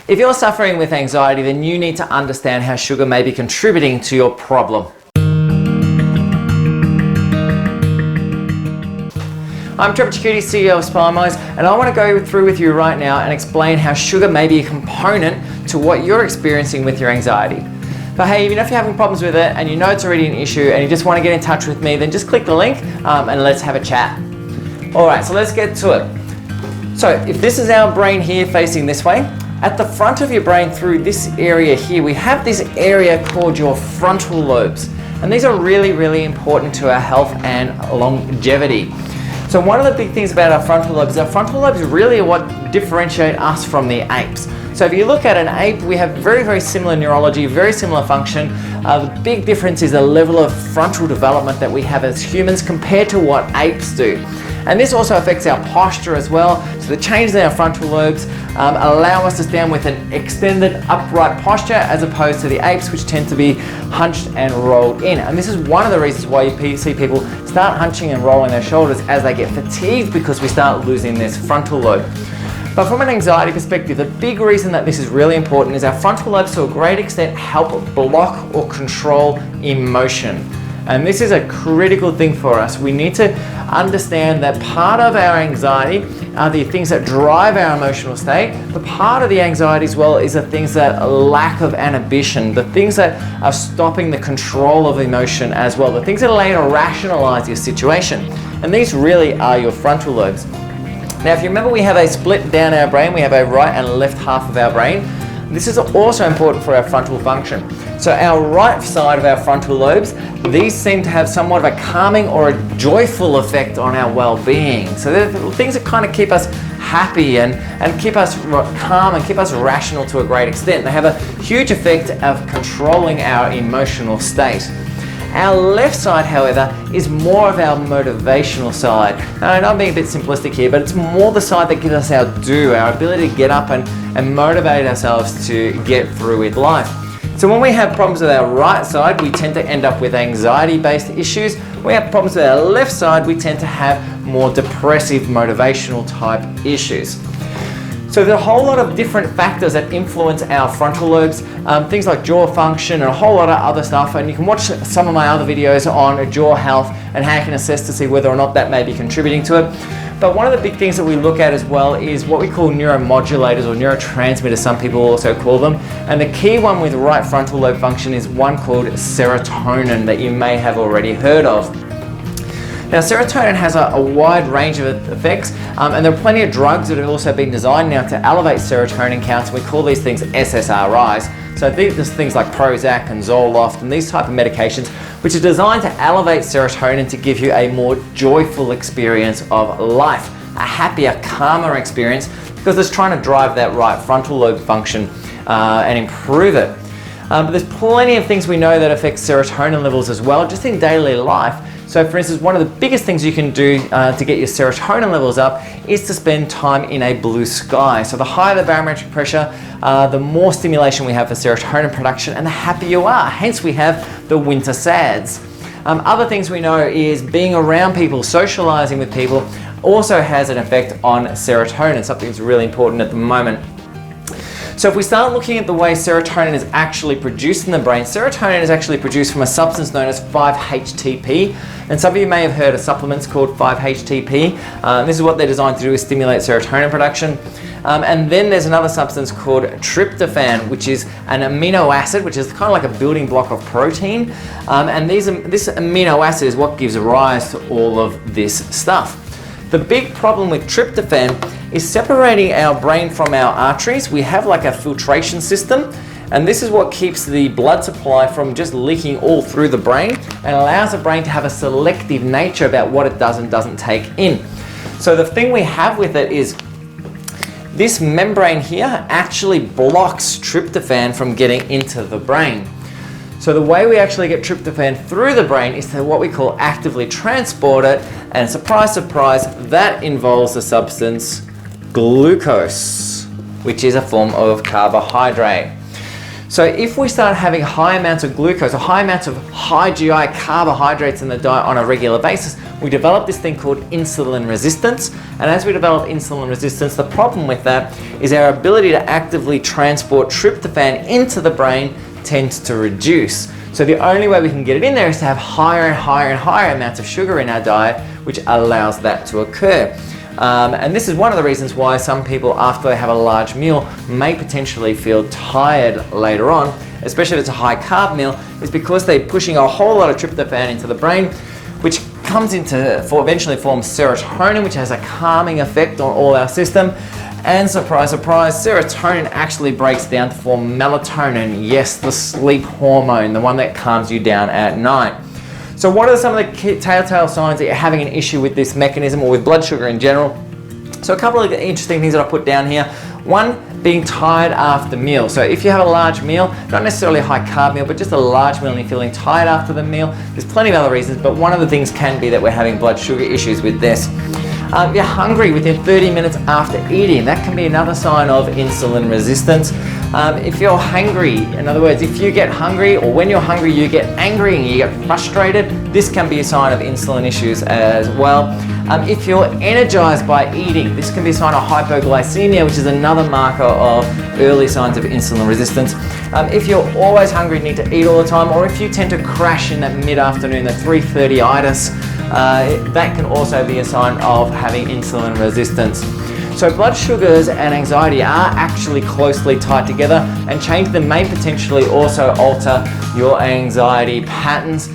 If you're suffering with anxiety, then you need to understand how sugar may be contributing to your problem. I'm Trevor Chikuti, CEO of Spinewise, and I want to go through with you right now and explain how sugar may be a component to what you're experiencing with your anxiety. But hey, even if you're having problems with it and you know it's already an issue and you just want to get in touch with me, then just click the link and let's have a chat. Alright, so let's get to it. So if this is our brain here facing this way, at the front of your brain through this area here, we have this area called your frontal lobes. And these are really, really important to our health and longevity. So one of the big things about our frontal lobes really are what differentiate us from the apes. So if you look at an ape, we have very, very similar neurology, very similar function. The big difference is the level of frontal development that we have as humans compared to what apes do. And this also affects our posture as well. So the changes in our frontal lobes allow us to stand with an extended upright posture as opposed to the apes, which tend to be hunched and rolled in. And this is one of the reasons why you see people start hunching and rolling their shoulders as they get fatigued, because we start losing this frontal lobe. But from an anxiety perspective, the big reason that this is really important is our frontal lobes to a great extent help block or control emotion. And this is a critical thing for us. We need to understand that part of our anxiety are the things that drive our emotional state, but part of the anxiety as well is the things that lack of inhibition, the things that are stopping the control of emotion as well, the things that allow you to rationalize your situation. And these really are your frontal lobes. Now, if you remember, we have a split down our brain. We have a right and left half of our brain. This is also important for our frontal function. So our right side of our frontal lobes, these seem to have somewhat of a calming or a joyful effect on our well-being. So they're things that kind of keep us happy and keep us calm and keep us rational to a great extent. They have a huge effect of controlling our emotional state. Our left side, however, is more of our motivational side. Now, I know I'm being a bit simplistic here, but it's more the side that gives us our do, our ability to get up and motivate ourselves to get through with life. So when we have problems with our right side, we tend to end up with anxiety-based issues. When we have problems with our left side, we tend to have more depressive, motivational type issues. So there's a whole lot of different factors that influence our frontal lobes, things like jaw function and a whole lot of other stuff, and you can watch some of my other videos on jaw health and how you can assess to see whether or not that may be contributing to it. But one of the big things that we look at as well is what we call neuromodulators, or neurotransmitters, some people also call them. And the key one with right frontal lobe function is one called serotonin that you may have already heard of. Now, serotonin has a wide range of effects, and there are plenty of drugs that have also been designed now to elevate serotonin counts. We call these things SSRIs. So there's things like Prozac and Zoloft and these type of medications, which are designed to elevate serotonin to give you a more joyful experience of life, a happier, calmer experience, because it's trying to drive that right frontal lobe function and improve it. But there's plenty of things we know that affect serotonin levels as well, just in daily life. So for instance, one of the biggest things you can do to get your serotonin levels up is to spend time in a blue sky. So the higher the barometric pressure, the more stimulation we have for serotonin production and the happier you are. Hence we have the winter sads. Other things we know is being around people, socializing with people also has an effect on serotonin, something that's really important at the moment. So if we start looking at the way serotonin is actually produced in the brain, serotonin is actually produced from a substance known as 5-HTP. And some of you may have heard of supplements called 5-HTP. This is what they're designed to do, is stimulate serotonin production. And then there's another substance called tryptophan, which is an amino acid, which is kind of like a building block of protein. And this amino acid is what gives rise to all of this stuff. The big problem with tryptophan is separating our brain from our arteries. We have like a filtration system, and this is what keeps the blood supply from just leaking all through the brain and allows the brain to have a selective nature about what it does and doesn't take in. So the thing we have with it is this membrane here actually blocks tryptophan from getting into the brain. So the way we actually get tryptophan through the brain is to what we call actively transport it, and surprise, surprise, that involves the substance glucose, which is a form of carbohydrate. So if we start having high amounts of glucose or high amounts of high GI carbohydrates in the diet on a regular basis, we develop this thing called insulin resistance. And as we develop insulin resistance, the problem with that is our ability to actively transport tryptophan into the brain tends to reduce. So the only way we can get it in there is to have higher and higher and higher amounts of sugar in our diet, which allows that to occur. And this is one of the reasons why some people, after they have a large meal, may potentially feel tired later on, especially if it's a high carb meal, is because they're pushing a whole lot of tryptophan into the brain, which comes into, eventually forms serotonin, which has a calming effect on all our system. And surprise, surprise, serotonin actually breaks down to form melatonin, yes, the sleep hormone, the one that calms you down at night. So what are some of the telltale signs that you're having an issue with this mechanism or with blood sugar in general? So a couple of interesting things that I put down here. One, being tired after meal. So if you have a large meal, not necessarily a high carb meal, but just a large meal and you're feeling tired after the meal, there's plenty of other reasons, but one of the things can be that we're having blood sugar issues with this. If you're hungry within 30 minutes after eating, that can be another sign of insulin resistance. If you're hungry, in other words, if you get hungry or when you're hungry you get angry and you get frustrated, this can be a sign of insulin issues as well. If you're energized by eating, this can be a sign of hypoglycemia, which is another marker of early signs of insulin resistance. If you're always hungry and need to eat all the time, or if you tend to crash in that mid-afternoon, the 3:30-itis, that can also be a sign of having insulin resistance. So blood sugars and anxiety are actually closely tied together, and change them may potentially also alter your anxiety patterns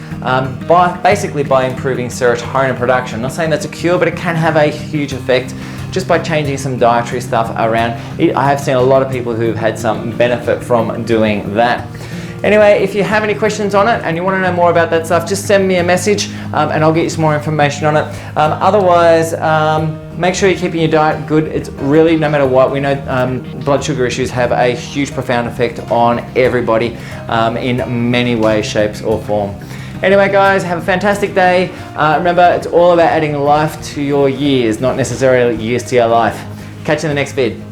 basically by improving serotonin production. I'm not saying that's a cure, but it can have a huge effect just by changing some dietary stuff around. I have seen a lot of people who've had some benefit from doing that. Anyway, if you have any questions on it and you want to know more about that stuff, just send me a message and I'll get you some more information on it. Otherwise, make sure you're keeping your diet good. It's really, no matter what, we know blood sugar issues have a huge, profound effect on everybody in many ways, shapes or form. Anyway guys, have a fantastic day. Remember, it's all about adding life to your years, not necessarily years to your life. Catch you in the next vid.